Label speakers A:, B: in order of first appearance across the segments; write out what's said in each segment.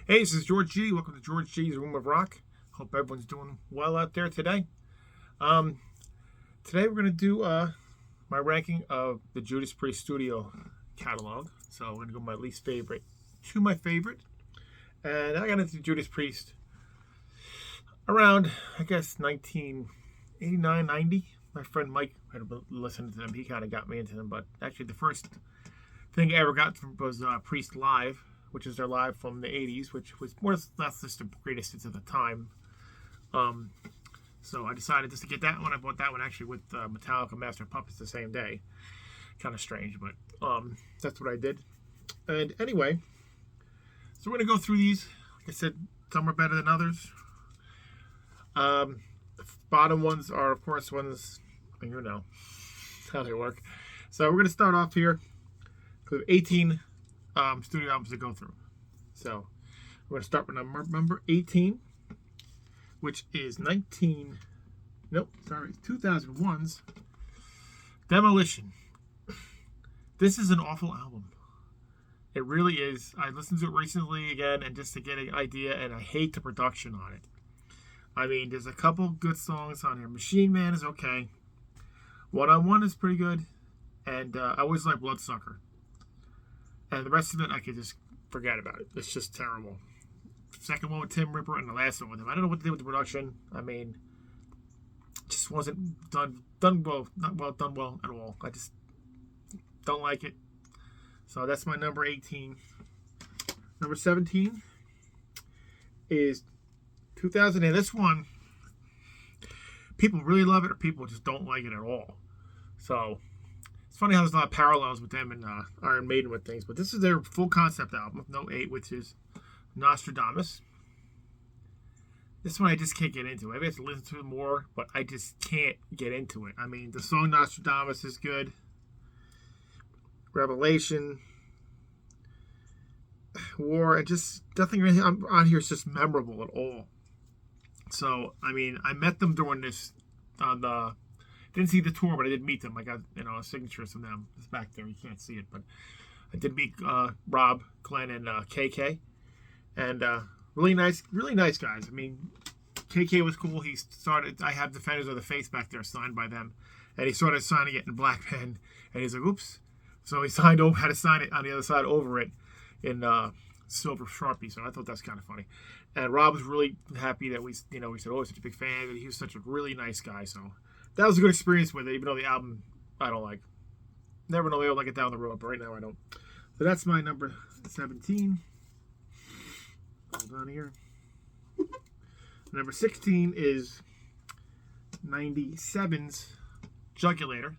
A: Hey, this is George G. Welcome to George G's Room of Rock. Hope everyone's doing well out there today. Um, Today we're gonna do my ranking of the Judas Priest studio catalog. So I'm gonna go my least favorite to my favorite, and I got into Judas Priest around, I guess, 1989, 90. My friend Mike had listened to them. He kind of got me into them, but actually the first thing I ever got from was Priest Live, which is their live from the 80s, which was more or less just the greatest hits at the time. So I decided just to get that one. I bought that one actually with Metallica Master of Puppets the same day. Kind of strange, but that's what I did. And anyway, so we're going to go through these. Like I said, some are better than others. The bottom ones are, of course, ones, you know how they work. So we're going to start off here with 18 studio albums to go through. So we're going to start with number 18, which is 2001's Demolition. This is an awful album. It really is. I listened to it recently again, and just to get an idea, and I hate the production on it. I mean, there's a couple good songs on here. Machine Man is okay. One on One is pretty good, and I always like Bloodsucker. And the rest of it, I could just forget about it. It's just terrible. Second one with Tim Ripper and the last one with him. I don't know what they did with the production. I mean, just wasn't done well. Not well done well at all. I just don't like it. So that's my number 18. Number 17 is 2000. And this one, people really love it or people just don't like it at all. So it's funny how there's a lot of parallels with them and Iron Maiden with things, but this is their full concept album, no 8, which is Nostradamus. This one I just can't get into. Maybe I have to listen to it more, but I just can't get into it. I mean, the song Nostradamus is good. Revelation, War, and just nothing really on here is just memorable at all. So, I mean, I met them during this on the. Didn't see the tour, but I did meet them. I got, a signature from them. It's back there. You can't see it, but I did meet Rob, Glenn, and KK. And really nice guys. I mean, KK was cool. He started. I have Defenders of the Faith back there signed by them, and he started signing it in black pen. And he's like, "Oops!" So he had to sign it on the other side over it in silver Sharpie. So I thought that's kind of funny. And Rob was really happy that we said, "Oh, he's such a big fan." And he was such a really nice guy. So that was a good experience with it, even though the album I don't like. Never know, I'll like it down the road, but right now I don't. So that's my number 17. Hold on here. Number 16 is 97's Jugulator.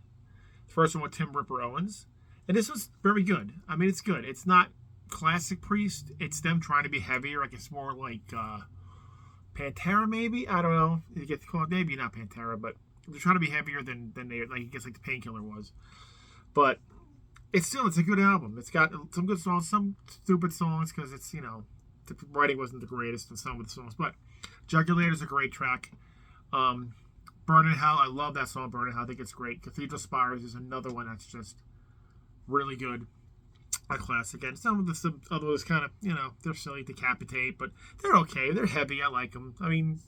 A: First one with Tim Ripper Owens. And this was very good. I mean, it's good. It's not classic Priest. It's them trying to be heavier. Like, it's more like Pantera, maybe? I don't know. It gets called, maybe not Pantera, but they're trying to be heavier than they, like, I guess, like the Painkiller was. But it's a good album. It's got some good songs, some stupid songs, because it's, the writing wasn't the greatest in some of the songs. But Jugulator's a great track. Burn in Hell, I love that song, Burn in Hell. I think it's great. Cathedral Spires is another one that's just really good. A classic. And some of the others kind of, they're silly. Decapitate, but they're okay. They're heavy. I like them. I mean,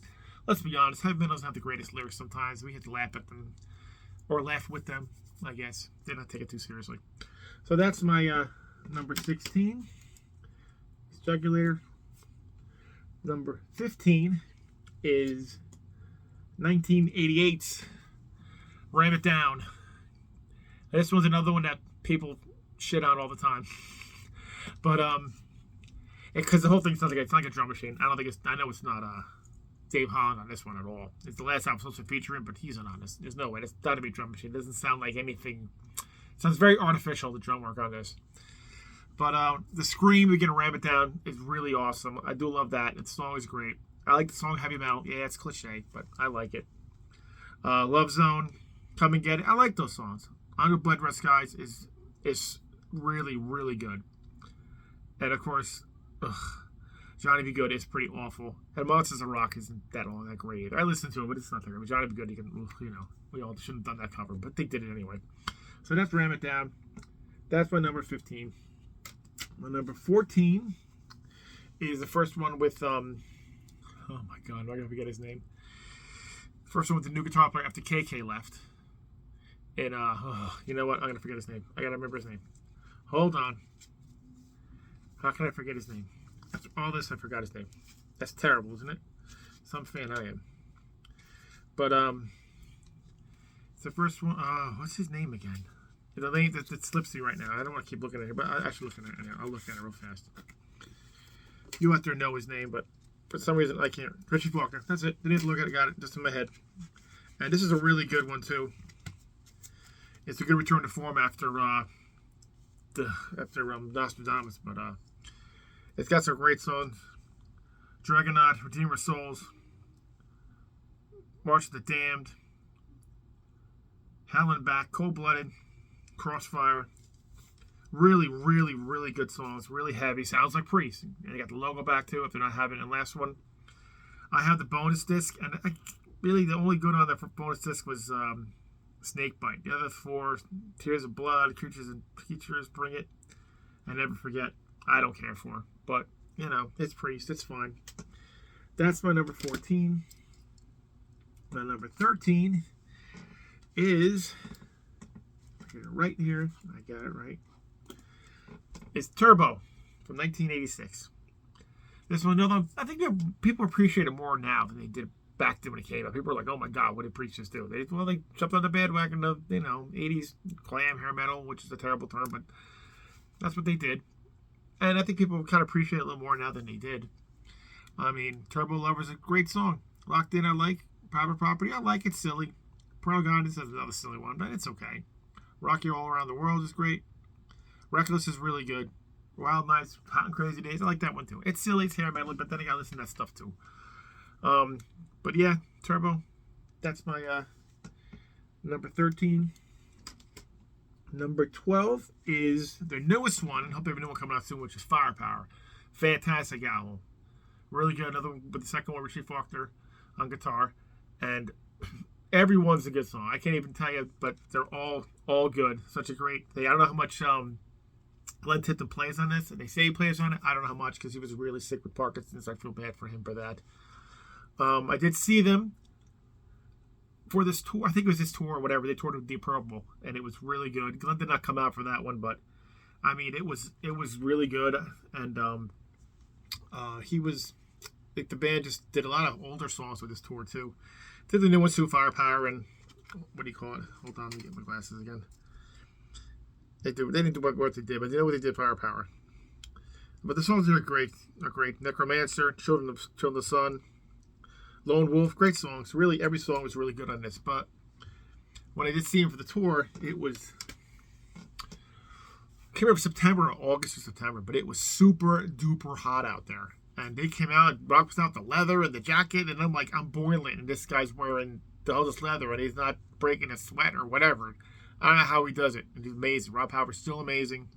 A: let's be honest, heavy metal doesn't have the greatest lyrics sometimes. We have to laugh at them, or laugh with them, I guess. They're not take it too seriously. So that's my number 16. Jugulator. Number 15 is 1988's Ram It Down. This was another one that people shit on all the time. But, because the whole thing sounds like it's like a drum machine. I know it's not Dave Holland on this one at all. It's the last album supposed to feature him, but he's not on this. There's no way. It's got to be a drum machine. It doesn't sound like anything. It sounds very artificial, the drum work on this. But the scream we get to Ram It Down is really awesome. I do love that. The song is great. I like the song Heavy Metal. Yeah, it's cliche, but I like it. Love Zone, Come and Get It. I like those songs. Under Blood Red Skies is really, really good. And of course, Johnny B. Good is pretty awful. And Monsters of Rock isn't that all that great either. I listened to it, but it's not that great. Johnny B. Good, we all shouldn't have done that cover, but they did it anyway. So that's Ram It Down. That's my number 15. My number 14 is the first one with oh my god, I'm gonna forget his name. First one with the new guitar player after KK left. And you know what? I'm gonna forget his name. I gotta remember his name. Hold on. How can I forget his name? After all this, I forgot his name. That's terrible, isn't it? Some fan I am. But it's the first one. What's his name again? The name that slips me right now. I don't want to keep looking at it, but I'm actually looking at it now. I'll look at it real fast. You out there know his name, but for some reason I can't. Richie Faulkner. That's it. Didn't have to look at it. Got it just in my head. And this is a really good one too. It's a good return to form after Nostradamus, but it's got some great songs. Dragonaut, Redeemer Souls, March of the Damned, Hell and Back, Cold Blooded, Crossfire. Really, really, really good songs. Really heavy. Sounds like Priest. And they got the logo back too if they're not having it. And last one, I have the bonus disc, and really the only good on the bonus disc was Snakebite. The other four, Tears of Blood, Creatures and Creatures, Bring It, and Never Forget. I don't care for, but you know, it's Priest. It's fine. That's my number 14. My number 13 is right here. I got it right. It's Turbo from 1986. This one, I think people appreciate it more now than they did back then when it came out. People are like, "Oh my God, what did Priest just do?" They jumped on the bandwagon of 80s glam hair metal, which is a terrible term, but that's what they did. And I think people kind of appreciate it a little more now than they did. I mean, Turbo Lover's a great song. Locked In, I like. Private Property, I like. It's silly. Pearl Goddess is another silly one, but it's okay. Rock You All Around the World is great. Reckless is really good. Wild Nights, Hot and Crazy Days, I like that one too. It's silly, it's hair metal, but then I gotta listen to that stuff too. But yeah, Turbo, that's my number 13. Number 12 is the newest one. I hope they have a new one coming out soon, which is Firepower. Fantastic album. Really good. Another with the second one, Richie Faulkner on guitar. And everyone's a good song. I can't even tell you, but they're all good. Such a great thing. I don't know how much Glenn Tipton plays on this. They say he plays on it. I don't know how much because he was really sick with Parkinson's. I feel bad for him for that. I did see them for this tour. I think it was this tour or whatever. They toured with Deep Purple, and it was really good. Glenn did not come out for that one, but I mean, it was really good. And he was, like, the band just did a lot of older songs with this tour too. Did the new ones too, Firepower and what do you call it? Hold on, let me get my glasses again. They didn't do what they did, but they know what they did, Firepower. But the songs are great. Necromancer, Children of the Sun, Lone Wolf, great songs. Really, every song was really good on this. But when I did see him for the tour, it was came up September or August or September, but it was super duper hot out there. And they came out, Rock was out the leather and the jacket, and I'm like, I'm boiling, and this guy's wearing all this leather, and he's not breaking a sweat or whatever. I don't know how he does it. And he's amazing. Rob Halford's still amazing.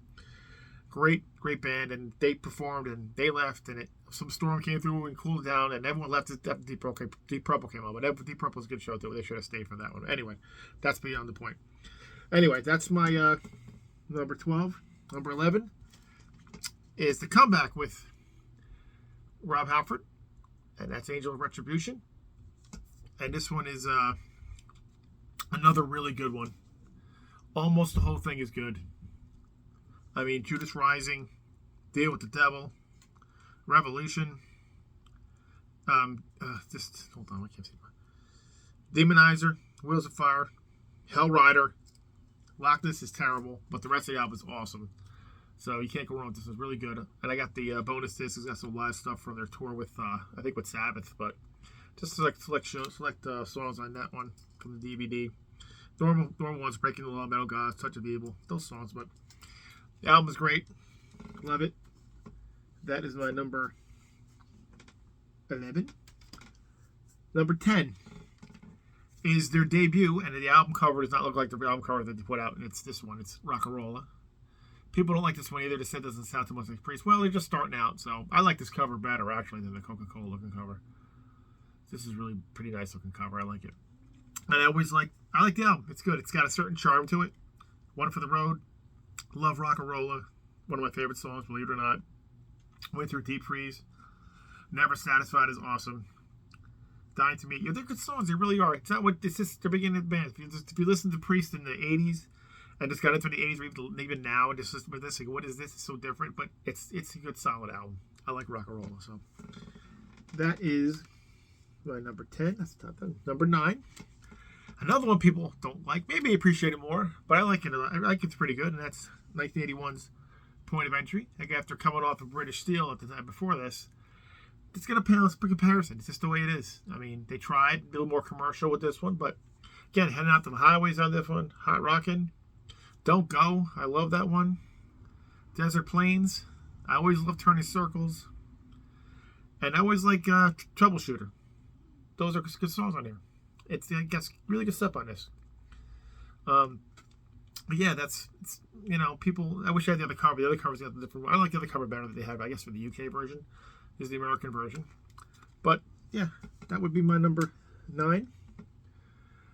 A: Great band, and they performed, and they left, and some storm came through and cooled down, and everyone left after Deep Purple came on. But Deep Purple's a good show, too. They should have stayed for that one. Anyway, that's beyond the point. Anyway, that's my number 12. Number 11 is the comeback with Rob Halford, and that's Angel of Retribution. And this one is another really good one. Almost the whole thing is good. I mean, Judas Rising, Deal with the Devil, Revolution, just hold on, I can't see. Demonizer, Wheels of Fire, Hell Rider. Loch Ness is terrible, but the rest of the album is awesome. So you can't go wrong with this. It's really good. And I got the bonus disc. It's got some live stuff from their tour with, I think with Sabbath, but just select songs on that one from the DVD. Normal ones, Breaking the Law, Metal Gods, Touch of Evil, those songs, but the album is great. Love it. That is my number 11. Number 10 is their debut, and the album cover does not look like the album cover that they put out, and it's this one. It's Rolla. People don't like this one either. They said it doesn't sound too much like Priest. Well, they're just starting out, so I like this cover better, actually, than the Coca-Cola looking cover. This is really pretty nice looking cover. I like it. And I like the album. It's good. It's got a certain charm to it. One for the Road. Love Rock and Rolla. One of my favorite songs, believe it or not. Went through Deep Freeze. Never Satisfied is awesome. Dying to Meet You. They're good songs. They really are. It's not what this is. They're beginning of bands. If you listen to Priest in the 80s and just got into the 80s or even now and just listen to this, like, what is this? It's so different, but it's a good solid album. I like rock and roll. So that is my number 10. That's not done. Number 9. Another one people don't like. Maybe appreciate it more, but I like it a lot. I like it's pretty good, and that's 1981's Point of Entry. Like after coming off of British Steel at the time before this, it's going to pale in comparison. It's just the way it is. I mean, they tried a little more commercial with this one, but again, heading out to the highways on this one. Hot Rockin'. Don't Go. I love that one. Desert Plains. I always love Turning Circles. And I always like Troubleshooter. Those are good songs on here. It's really good stuff on this. But yeah, people. I wish I had the other cover. The other cover's got the different one. I like the other cover better that they have, I guess, for the UK version. Is the American version. But yeah, that would be my number 9.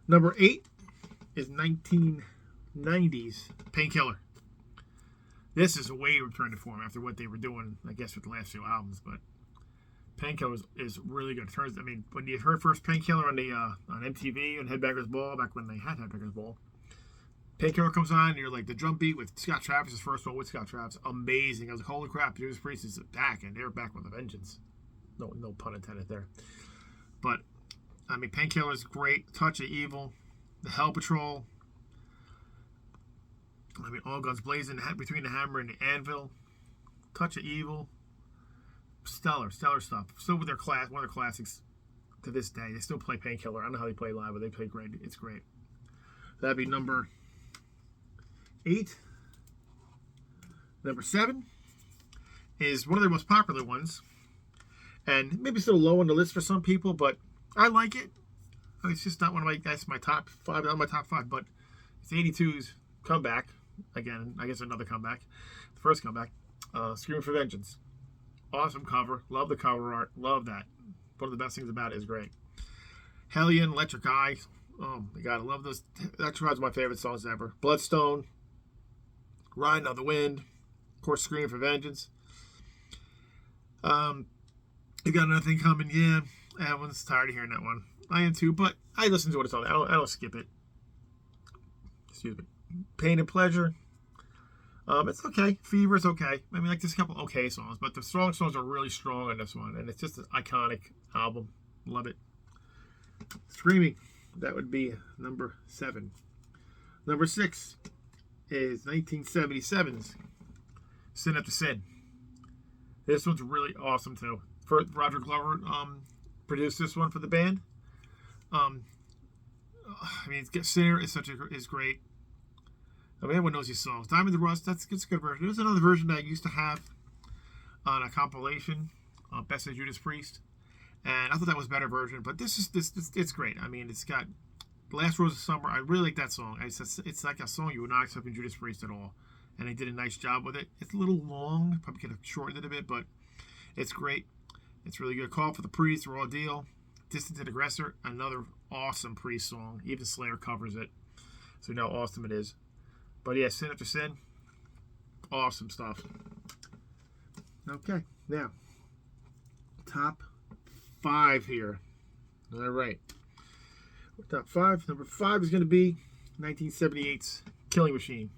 A: Number 8 is 1990's Painkiller. This is a way return to form after what they were doing, I guess, with the last few albums. But Painkiller is really good. When you heard first Painkiller on the on MTV and Headbangers Ball, back when they had Headbangers Ball, Painkiller comes on, and you're like, the drum beat with Scott Travis' first one with Scott Travis, amazing. I was like, holy crap, Judas Priest is back, and they're back with a vengeance. No pun intended there. But, Painkiller is great. Touch of Evil, The Hell Patrol. All Guns Blazing, Between the Hammer and the Anvil. Touch of Evil. Stellar stuff. Still with one of their classics to this day. They still play Painkiller. I don't know how they play live, but they play great. It's great. That'd be number 8. Number 7 is one of their most popular ones, and maybe still low on the list for some people, but I like it. It's just not one of my top 5, not my top 5, but it's 82's comeback again. I guess another comeback, the first comeback. Screaming for Vengeance, awesome cover. Love the cover art. Love that. One of the best things about it is great. Hellion, Electric Eye. Oh my God, I love those. That's one of my favorite songs ever. Bloodstone, Riding on the Wind, of course, Screaming for Vengeance. You Got Nothing Coming, yeah. Everyone's tired of hearing that one. I am too, but I listen to what it's on. I don't skip it. Excuse me. Pain and Pleasure. It's okay. Fever is okay. There's a couple okay songs, but the songs are really strong on this one, and it's just an iconic album. Love it. Screaming. That would be number 7. Number 6 is 1977's Sin After Sin. This one's really awesome too. Roger Glover produced this one for the band. Sinner is great. Everyone knows these songs. Diamond the Rust, that's a good version. There's another version that I used to have on a compilation, Best of Judas Priest, and I thought that was a better version. But it's great. It's got Last Rose of Summer. I really like that song. It's like a song you would not expect in Judas Priest at all, and they did a nice job with it. It's a little long, probably could have shortened it a bit, but it's great. It's really good. Call for the Priest, Raw Deal, Distant Aggressor, another awesome Priest song. Even Slayer covers it, so you know how awesome it is. But yeah, Sin After Sin, awesome stuff. Okay, now, top 5 here. All right. Top 5. Number 5 is going to be 1978's Killing Machine,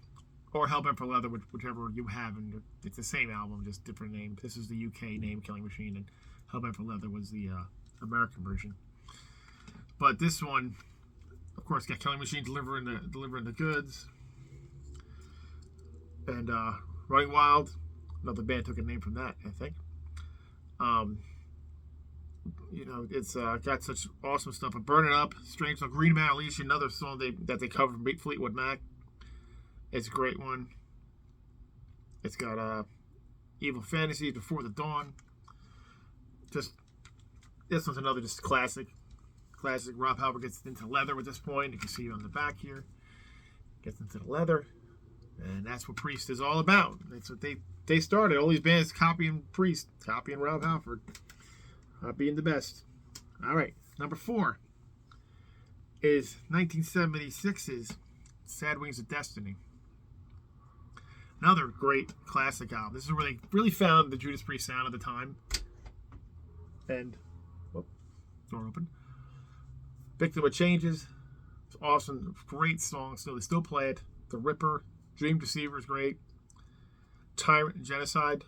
A: or Hellbent for Leather, whichever you have. And it's the same album, just different name. This is the UK name, Killing Machine, and Hellbent for Leather was the American version. But this one, of course, got Killing Machine delivering the goods. And Running Wild, another band took a name from that, I think. It's got such awesome stuff. But Burn It Up, Strange Song, Green Man Unleashed, another song that they covered from Fleetwood Mac. It's a great one. It's got Evil Fantasies, Before the Dawn. This one's another just classic. Rob Halford gets into leather at this point. You can see it on the back here. Gets into the leather. And that's what Priest is all about. That's what they started. All these bands copying Priest, copying Rob Halford, being the best. All right, number 4 is 1976's Sad Wings of Destiny. Another great classic album. This is where they really found the Judas Priest sound at the time. And, whoop, door open. Victim of Changes. It's awesome. Great song. So they still play it. The Ripper. Dream Deceiver is great. Tyrant and Genocide.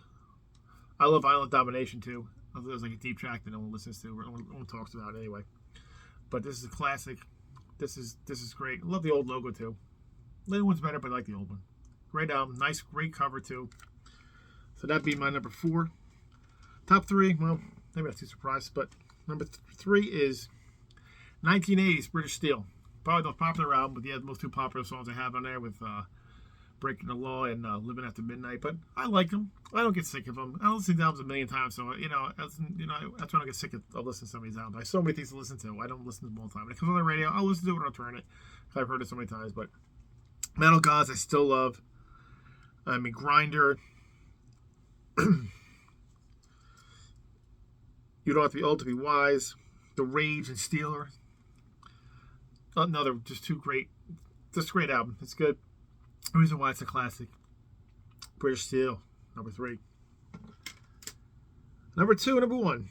A: I love Violent Domination too. I thought it was like a deep track that no one listens to, or no one talks about anyway. But this is a classic. This is great. I love the old logo too. The new one's better, but I like the old one. Great album. Nice, great cover too. So that'd be my number 4. Top 3, well, maybe not too surprised, but number 3 is 1980s British Steel. Probably the most popular album, but the most 2 popular songs I have on there with Breaking the Law and Living After Midnight. But I like them. I don't get sick of them. I listen to albums a million times, so that's when I get sick of listening to some of these albums. I have so many things to listen to. I don't listen to them all the time. When it comes on the radio, I'll listen to it or I'll turn it. I've heard it so many times. But Metal Gods, I still love. I mean, Grinder. You Don't Have to Be Old to Be Wise. The Rage and Steeler. Another just great album. It's good. The reason why it's a classic. British Steel, number 3. Number 2, number 1.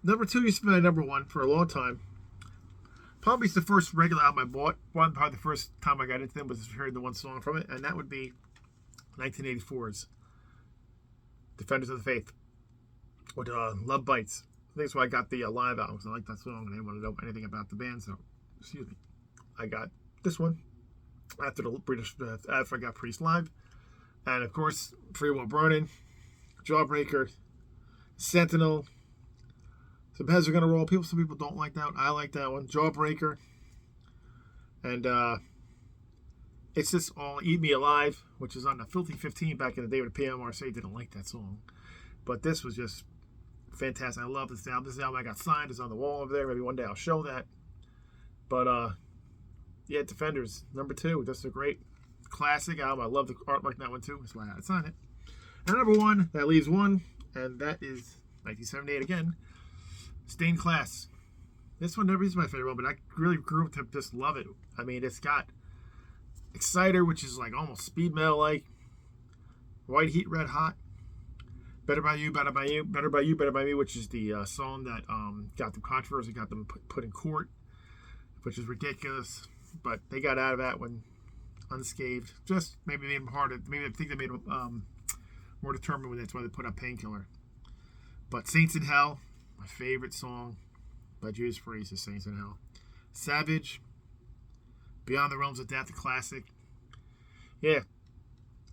A: Number 2 used to be my number 1 for a long time. Probably it's the first regular album I bought. Probably the first time I got into them was hearing the one song from it, and that would be 1984's Defenders of the Faith with Love Bites. I think that's why I got the live album, because I like that song and I didn't want to know anything about the band, so, excuse me. I got this one after after I got Priest live. And, of course, Free Will Burning, Jawbreaker, Sentinel, Some Heads Are Gonna Roll. Some people don't like that one. I like that one. Jawbreaker. And it's just all Eat Me Alive, which is on the Filthy 15 back in the day with PMRC. Didn't like that song. But this was just fantastic. I love this album. This album I got signed. It's on the wall over there. Maybe one day I'll show that. But, yeah, Defenders, number 2. That's a great classic album. I love the artwork in that one, too. That's why I had to sign it. And number 1, that leaves 1, and that is 1978 again. Stained Class. This one never is my favorite one, but I really grew up to just love it. I mean, it's got Exciter, which is like almost speed metal-like. White Heat, Red Hot. Better By You, Better By You, Better By You, Better By Me, which is the song that got them controversy, got them put in court, which is ridiculous. But they got out of that one unscathed. Just maybe made them harder. Maybe I think they made them more determined when that's why they put up Painkiller. But Saints in Hell, my favorite song by Judas Priest is Saints in Hell. Savage, Beyond the Realms of Death, a classic. Yeah.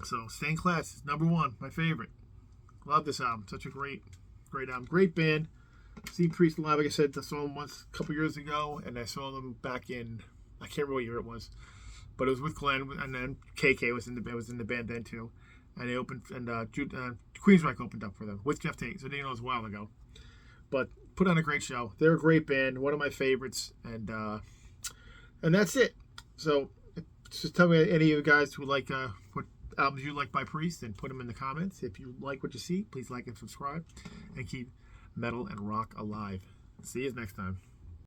A: So Stained Class is number 1, my favorite. Love this album. Such a great album. Great band. Seen Priest live, like I said, I saw them once a couple years ago, and I saw them back in, I can't remember what year it was, but it was with Glenn, and then KK was in the band then too, and they opened, and Queensryche opened up for them with Jeff Tate, so they know it was a while ago, but put on a great show. They're a great band, one of my favorites, and that's it. So just tell me any of you guys who like what albums you like by Priest, and put them in the comments. If you like what you see, please like and subscribe, and keep metal and rock alive. See you next time.